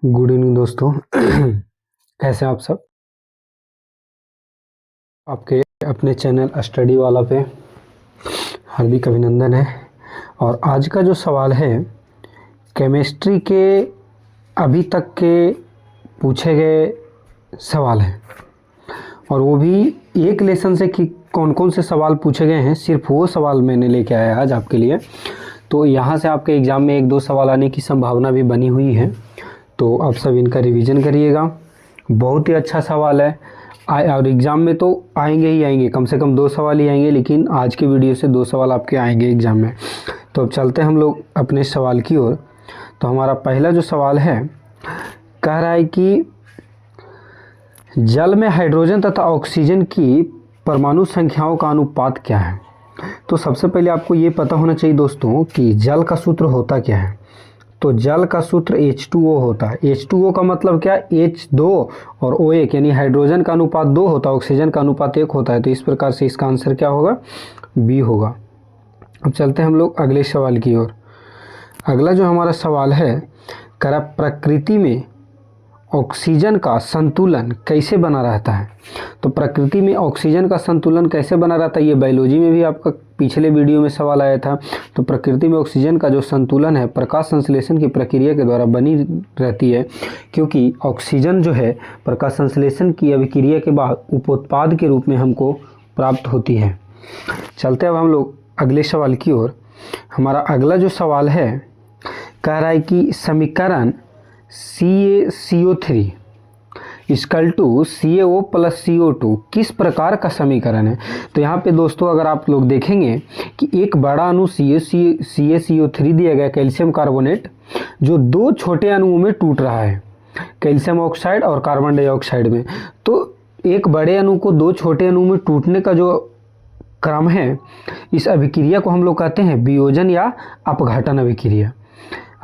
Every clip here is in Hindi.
गुड इवनिंग दोस्तों। कैसे हैं आप सब? आपके अपने चैनल स्टडी वाला पे हार्दिक अभिनंदन है। और आज का जो सवाल है केमिस्ट्री के अभी तक के पूछे गए सवाल हैं, और वो भी एक लेसन से कि कौन कौन से सवाल पूछे गए हैं, सिर्फ वो सवाल मैंने लेके आया आज आपके लिए। तो यहाँ से आपके एग्ज़ाम में एक दो सवाल आने की संभावना भी बनी हुई है, तो आप सब इनका रिवीजन करिएगा। बहुत ही अच्छा सवाल है और एग्ज़ाम में तो आएंगे ही आएंगे, कम से कम 2 सवाल ही आएंगे, लेकिन आज के वीडियो से 2 सवाल आपके आएंगे एग्ज़ाम में। तो अब चलते हैं हम लोग अपने सवाल की ओर। तो हमारा पहला जो सवाल है कह रहा है कि जल में हाइड्रोजन तथा ऑक्सीजन की परमाणु संख्याओं का अनुपात क्या है। तो सबसे पहले आपको ये पता होना चाहिए दोस्तों कि जल का सूत्र होता क्या है। तो जल का सूत्र H2O होता है। H2O का मतलब क्या, H2 और O1 यानी हाइड्रोजन का अनुपात 2 होता है, ऑक्सीजन का अनुपात 1 होता है। तो इस प्रकार से इसका आंसर क्या होगा, B होगा। अब चलते हैं हम लोग अगले सवाल की ओर। अगला जो हमारा सवाल है कह प्रकृति में ऑक्सीजन का संतुलन कैसे बना रहता है। तो प्रकृति में ऑक्सीजन का संतुलन कैसे बना रहता है, ये बायोलॉजी में भी आपका पिछले वीडियो में सवाल आया था। तो प्रकृति में ऑक्सीजन का जो संतुलन है प्रकाश संश्लेषण की प्रक्रिया के द्वारा बनी रहती है, क्योंकि ऑक्सीजन जो है प्रकाश संश्लेषण की अभिक्रिया के बाद उपोत्पाद के रूप में हमको प्राप्त होती है। चलते अब हम लोग अगले सवाल की ओर। हमारा अगला जो सवाल है कह रहा है कि समीकरण CaCO3 equal to CaO plus CO2 किस प्रकार का समीकरण है। तो यहाँ पे दोस्तों अगर आप लोग देखेंगे कि एक बड़ा अणु CaCO3 दिया गया कैल्शियम कार्बोनेट, जो 2 छोटे अणुओं में टूट रहा है, कैल्शियम ऑक्साइड और कार्बन डाइऑक्साइड में। तो एक बड़े अणु को 2 छोटे अणु में टूटने का जो क्रम है, इस अभिक्रिया को हम लोग कहते हैं वियोजन या अपघटन अभिक्रिया।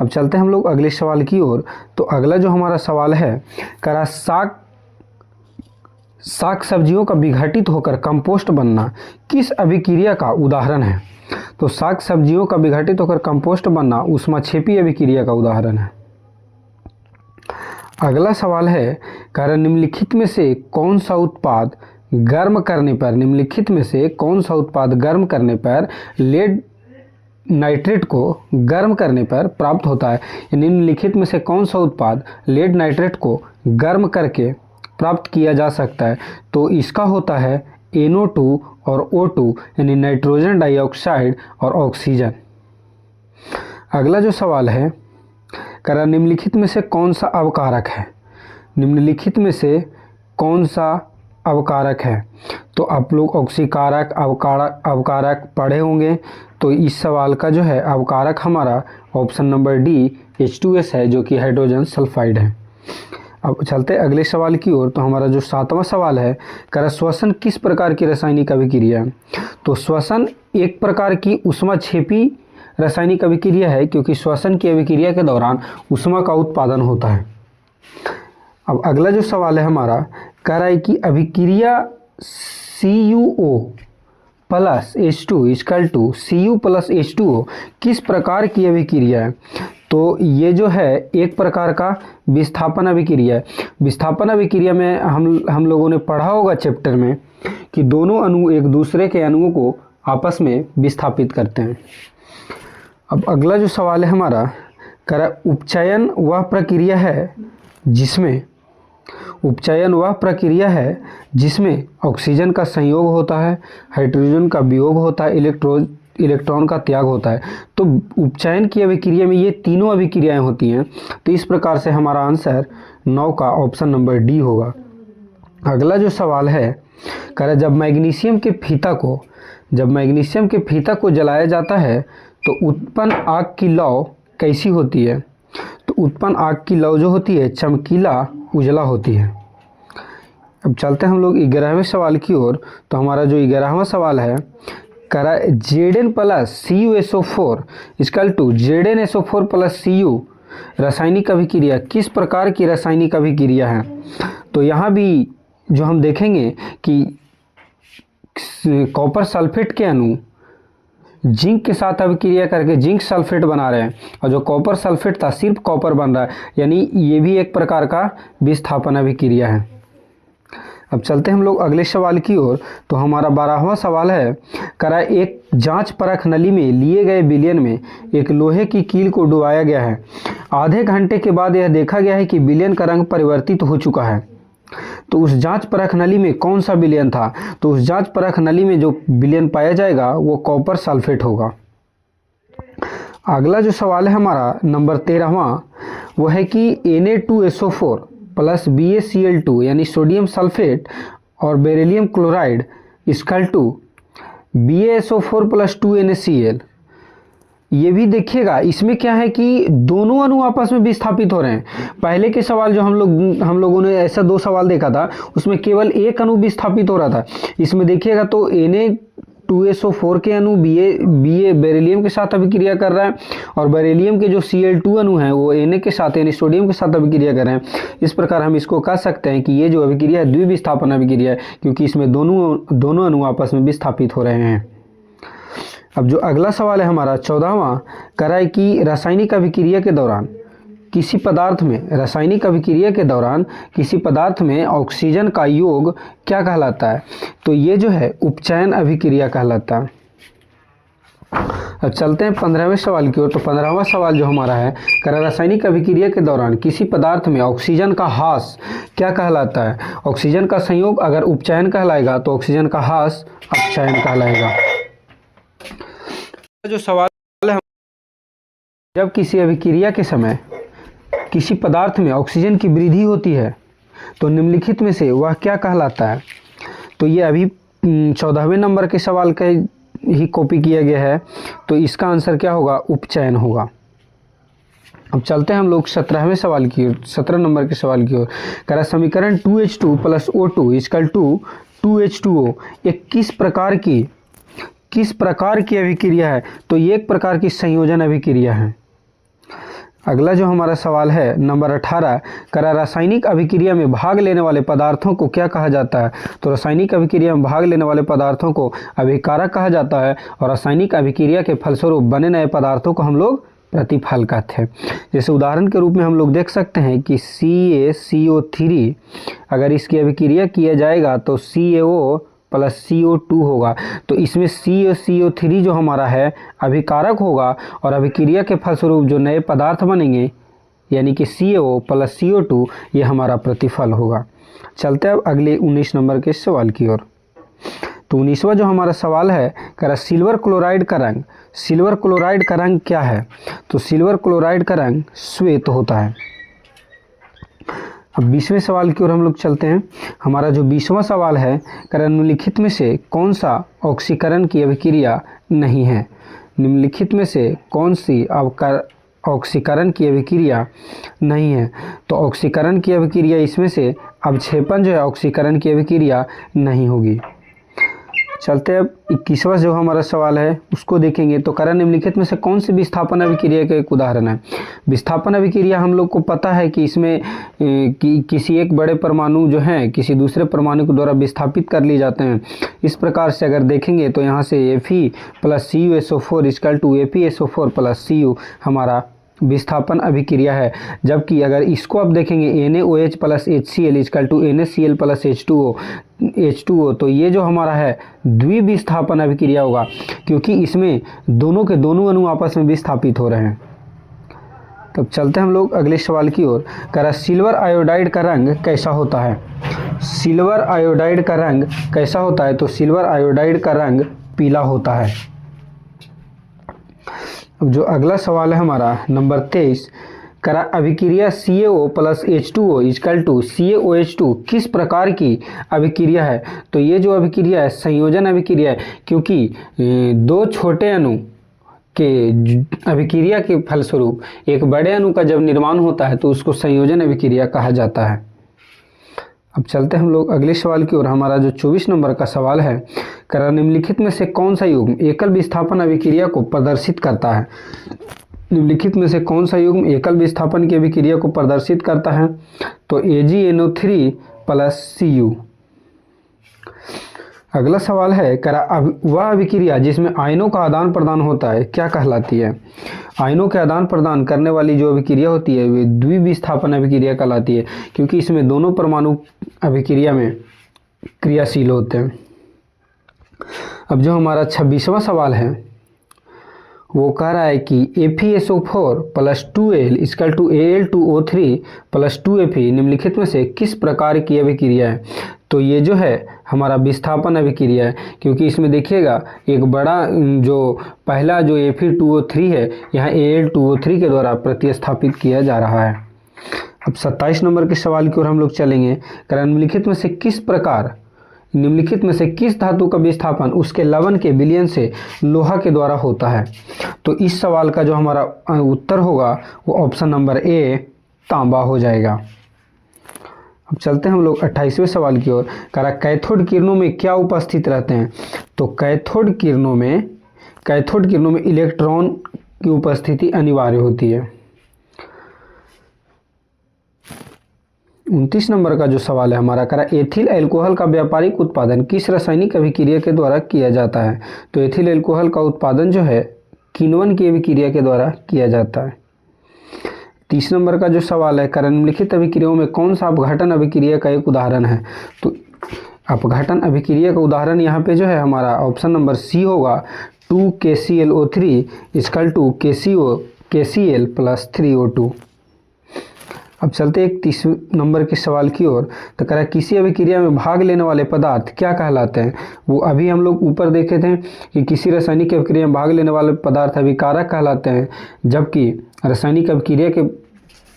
अब चलते हैं हम लोग अगले सवाल की ओर। तो अगला जो हमारा सवाल है कह साग सब्जियों का विघटित होकर कंपोस्ट बनना किस अभिक्रिया का उदाहरण है। तो साग सब्जियों का विघटित होकर कंपोस्ट बनना ऊष्माक्षेपी अभिक्रिया का उदाहरण है। अगला सवाल है कह निम्नलिखित में से कौन सा उत्पाद गर्म करने पर लेड नाइट्रेट को गर्म करने पर प्राप्त होता है। निम्नलिखित में से कौन सा उत्पाद लेड नाइट्रेट को गर्म करके प्राप्त किया जा सकता है। तो इसका होता है NO2 और O2 यानी नाइट्रोजन डाइऑक्साइड और ऑक्सीजन। अगला जो सवाल है कह निम्नलिखित में से कौन सा अवकारक है। तो आप लोग ऑक्सीकारक अवकारक पढ़े होंगे। तो इस सवाल का जो है अवकारक हमारा ऑप्शन नंबर D H2S है, जो कि हाइड्रोजन सल्फाइड है। अब चलते अगले सवाल की ओर। तो हमारा जो 7वां सवाल है कह श्वसन किस प्रकार की रासायनिक अभिक्रिया है। तो श्वसन एक प्रकार की ऊष्माक्षेपी रासायनिक अभिक्रिया है, क्योंकि श्वसन की अभिक्रिया के दौरान ऊष्मा का उत्पादन होता है। अब अगला जो सवाल है हमारा कह रहा है कि अभिक्रिया CuO plus H2 equal to Cu plus H2O किस प्रकार की अभिक्रिया है। तो ये जो है एक प्रकार का विस्थापन अभिक्रिया है। विस्थापन अभिक्रिया में हम लोगों ने पढ़ा होगा चैप्टर में कि दोनों अणु एक दूसरे के अणुओं को आपस में विस्थापित करते हैं। अब अगला जो सवाल है हमारा कह रहा उपचयन वह प्रक्रिया है जिसमें ऑक्सीजन का संयोग होता है, हाइड्रोजन का वियोग होता है, इलेक्ट्रॉन का त्याग होता है। तो उपचयन की अभिक्रिया में ये तीनों अभिक्रियाएं होती हैं। तो इस प्रकार से हमारा आंसर 9 का ऑप्शन नंबर D होगा। अगला जो सवाल है कह रहा जब मैग्नीशियम के फीता को जलाया जाता है तो उत्पन्न आग की लौ कैसी होती है। तो उत्पन्न आग की लौ जो होती है चमकीला उजला होती है। अब चलते हैं हम लोग 11वें सवाल की ओर। तो हमारा जो 11वां सवाल है कह रहा है Zn plus CuSO4 equal to ZnSO4 plus Cu रासायनिक अभिक्रिया किस प्रकार की रासायनिक अभिक्रिया है। तो यहाँ भी जो हम देखेंगे कि कॉपर सल्फेट के अणु जिंक के साथ अभिक्रिया करके जिंक सल्फेट बना रहे हैं, और जो कॉपर सल्फेट था सिर्फ कॉपर बन रहा है, यानी ये भी एक प्रकार का विस्थापन अभिक्रिया है। अब चलते हैं हम लोग अगले सवाल की ओर। तो हमारा 12वां सवाल है, करा एक जांच परख नली में लिए गए विलयन में एक लोहे की कील को डुबाया गया है। आधे घंटे के बाद यह देखा गया है कि विलयन का रंग परिवर्तित हो चुका है। तो उस जांच परख नली में कौन सा विलयन था? तो उस जांच परख नली में जो विलयन पाया जाएगा वो कॉपर सल्फेट होगा। अगला जो सवाल है हमारा नंबर 13वां, वो है कि Na2SO4 प्लस BaCl2 यानी सोडियम सल्फेट और beryllium chloride equal to BaSO4 plus 2NaCl। ये भी देखिएगा, इसमें क्या है कि दोनों अणु आपस में विस्थापित हो रहे हैं। पहले के सवाल जो हम लोगों ने ऐसा 2 सवाल देखा था, उसमें केवल एक अणु विस्थापित हो रहा था। इसमें देखिएगा तो Na2SO4 के अणु बेरिलियम के साथ अभिक्रिया कर रहा है, और बेरिलियम के जो Cl2 अणु हैं वो Na के साथ यानी सोडियम के साथ अभिक्रिया कर रहे हैं। इस प्रकार हम इसको कह सकते हैं कि ये जो अभिक्रिया है द्विविस्थापन अभिक्रिया है, क्योंकि इसमें दोनों अणु आपस में विस्थापित हो रहे हैं। अब जो अगला सवाल है हमारा 14वां, करा है कि रासायनिक अभिक्रिया के दौरान किसी पदार्थ में ऑक्सीजन का योग क्या कहलाता है? तो ये जो है उपचयन अभिक्रिया कहलाता है। अब चलते हैं 15वें सवाल की ओर। तो 15वां सवाल जो हमारा है, करा रासायनिक अभिक्रिया के दौरान किसी पदार्थ में ऑक्सीजन का ह्रास क्या कहलाता है? ऑक्सीजन का संयोग अगर उपचयन कहलाएगा तो ऑक्सीजन का ह्रास अपचयन कहलाएगा। जो सवाल है, जब किसी अभिक्रिया के समय किसी पदार्थ में ऑक्सीजन की वृद्धि होती है तो निम्नलिखित में से वह क्या कहलाता है? तो ये अभी 14वें नंबर के सवाल का ही कॉपी किया गया है, तो इसका आंसर क्या होगा? उपचयन होगा। अब चलते हैं हम लोग 17वें सवाल की ओर, 17 नंबर के सवाल की ओर। कह रहा समीकरण 2H2 plus O2 equal to 2H2O एक किस प्रकार की अभिक्रिया है? तो ये एक प्रकार की संयोजन अभिक्रिया है। अगला जो हमारा सवाल है नंबर 18, करा रासायनिक अभिक्रिया में भाग लेने वाले पदार्थों को क्या कहा जाता है? तो रासायनिक अभिक्रिया में भाग लेने वाले पदार्थों को अभिकारक कहा जाता है, और रासायनिक अभिक्रिया के फलस्वरूप बने नए पदार्थों को हम लोग प्रतिफल कहते हैं। जैसे उदाहरण के रूप में हम लोग देख सकते हैं कि CaCO3 अगर इसकी अभिक्रिया किया जाएगा तो CaO प्लस CO2 होगा। तो इसमें CO3 जो हमारा है अभिकारक होगा, और अभिक्रिया के फलस्वरूप जो नए पदार्थ बनेंगे यानी कि CaO प्लस CO2 ये हमारा प्रतिफल होगा। चलते हैं अब अगले 19 नंबर के सवाल की ओर। तो 19वां जो हमारा सवाल है, कह रहा सिल्वर क्लोराइड का रंग क्या है? तो सिल्वर क्लोराइड का रंग श्वेत होता है। अब 20वें सवाल की ओर हम लोग चलते हैं। हमारा जो 20वां सवाल है, निम्नलिखित में से कौन सा ऑक्सीकरण की अभिक्रिया नहीं है? निम्नलिखित में से कौन सी ऑक्सीकरण की अभिक्रिया नहीं है? तो ऑक्सीकरण की अभिक्रिया इसमें से अवक्षेपण जो है ऑक्सीकरण की अभिक्रिया नहीं होगी। चलते हैं अब 21वां जो हमारा सवाल है उसको देखेंगे। तो करा निम्नलिखित में से कौन सी विस्थापन अभिक्रिया का एक उदाहरण है? विस्थापन अभिक्रिया हम लोग को पता है कि इसमें किसी एक बड़े परमाणु जो हैं किसी दूसरे परमाणु के द्वारा विस्थापित कर लिए जाते हैं। इस प्रकार से अगर देखेंगे तो यहाँ से Fe plus CuSO4 equal to ApSO4 plus Cu हमारा विस्थापन अभिक्रिया है। जबकि अगर इसको आप देखेंगे NaOH plus HCl equal to NaCl plus H2O, तो ये जो हमारा है द्विविस्थापन अभिक्रिया होगा, क्योंकि इसमें दोनों के दोनों अणु आपस में विस्थापित हो रहे हैं। तब चलते हैं हम लोग अगले सवाल की ओर। कह रहा सिल्वर आयोडाइड का रंग कैसा होता है? सिल्वर आयोडाइड का रंग कैसा होता है? तो सिल्वर आयोडाइड का रंग पीला होता है। अब जो अगला सवाल है हमारा नंबर 23, करा अभिक्रिया CaO plus H2O equal to CaOH2 किस प्रकार की अभिक्रिया है? तो ये जो अभिक्रिया है संयोजन अभिक्रिया है, क्योंकि दो छोटे अणु के अभिक्रिया के फलस्वरूप एक बड़े अणु का जब निर्माण होता है तो उसको संयोजन अभिक्रिया कहा जाता है। अब चलते हैं हम लोग अगले सवाल की ओर। हमारा जो 24 नंबर का सवाल है, करा निम्नलिखित में से कौन सा युग्म एकल विस्थापन अभिक्रिया को प्रदर्शित करता है? निम्नलिखित में से कौन सा युग्म एकल विस्थापन की अभिक्रिया को प्रदर्शित करता है? तो AgNO3 प्लस Cu। अगला सवाल है वह अभिक्रिया जिसमें आयनों का आदान प्रदान होता है क्या कहलाती है? आयनों के आदान प्रदान करने वाली जो अभिक्रिया होती है वे द्विविस्थापन अभिक्रिया कहलाती है, क्योंकि इसमें दोनों परमाणु अभिक्रिया में क्रियाशील होते हैं। अब जो हमारा 26वां सवाल है वो कह रहा है कि FeSO4 + 2Al = Al2O3 + 2Fe निम्नलिखित में से किस प्रकार की अभिक्रिया है? तो ये जो है हमारा विस्थापन अभिक्रिया है, क्योंकि इसमें देखिएगा एक बड़ा जो पहला जो Fe2O3 है यहाँ Al2O3 के द्वारा प्रतिस्थापित किया जा रहा है। अब 27 नंबर के सवाल की ओर हम लोग चलेंगे। निम्नलिखित में से किस धातु का विस्थापन उसके लवण के विलयन से लोहा के द्वारा होता है? तो इस सवाल का जो हमारा उत्तर होगा वो ऑप्शन नंबर ए तांबा हो जाएगा। अब चलते हैं हम लोग 28वें सवाल की ओर। कैथोड किरणों में क्या उपस्थित रहते हैं? तो कैथोड किरणों में इलेक्ट्रॉन की उपस्थिति अनिवार्य होती है। 29 नंबर का जो सवाल है हमारा एथिल अल्कोहल का व्यापारिक उत्पादन किस रासायनिक अभिक्रिया के द्वारा किया जाता है? तो एथिल अल्कोहल का उत्पादन जो है किण्वन की अभिक्रिया के द्वारा किया जाता है। 30 नंबर का जो सवाल है निम्नलिखित अभिक्रियाओं में कौन सा अपघटन अभिक्रिया का एक उदाहरण है? तो अपघटन अभिक्रिया का उदाहरण यहाँ पे जो है हमारा ऑप्शन नंबर सी होगा 2KClO3 = KCl + 3O2। अब चलते हैं 30 नंबर के सवाल की ओर। तो किसी अभिक्रिया में भाग लेने वाले पदार्थ क्या कहलाते हैं? वो अभी हम लोग ऊपर देखे थे कि किसी रासायनिक अभिक्रिया में भाग लेने वाले पदार्थ अभिकारक कहलाते हैं, जबकि रासायनिक अभिक्रिया के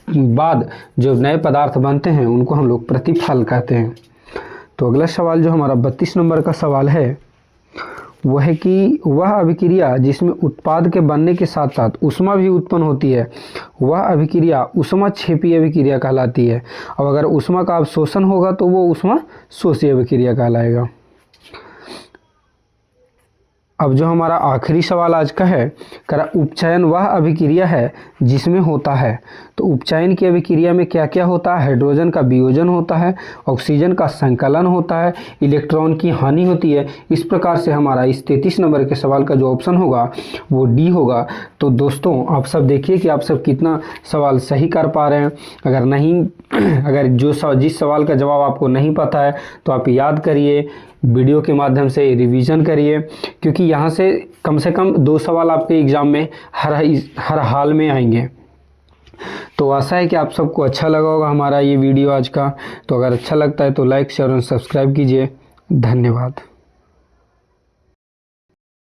बाद जो नए पदार्थ बनते हैं उनको हम लोग प्रतिफल कहते हैं। तो अगला सवाल जो हमारा 32 नंबर का सवाल है वह है कि वह अभिक्रिया जिसमें उत्पाद के बनने के साथ साथ ऊष्मा भी उत्पन्न होती है वह अभिक्रिया ऊष्माक्षेपी अभिक्रिया कहलाती है। और अगर ऊष्मा का अवशोषण होगा तो वो ऊष्मा शोषी अभिक्रिया कहलाएगा। अब जो हमारा आखिरी सवाल आज का है उपचयन वह अभिक्रिया है जिसमें होता है। तो उपचयन की अभिक्रिया में क्या क्या होता है? हाइड्रोजन का वियोजन होता है, ऑक्सीजन का संकलन होता है, इलेक्ट्रॉन की हानि होती है। इस प्रकार से हमारा इस 33 नंबर के सवाल का जो ऑप्शन होगा वो डी होगा। तो दोस्तों आप सब देखिए कि आप सब कितना सवाल सही कर पा रहे हैं। अगर जिस सवाल का जवाब आपको नहीं पता है तो आप याद करिए, वीडियो के माध्यम से रिवीजन करिए, क्योंकि यहाँ से कम 2 सवाल आपके एग्ज़ाम में हर हाल में आएंगे। तो आशा है कि आप सबको अच्छा लगा होगा हमारा ये वीडियो आज का। तो अगर अच्छा लगता है तो लाइक शेयर और सब्सक्राइब कीजिए। धन्यवाद।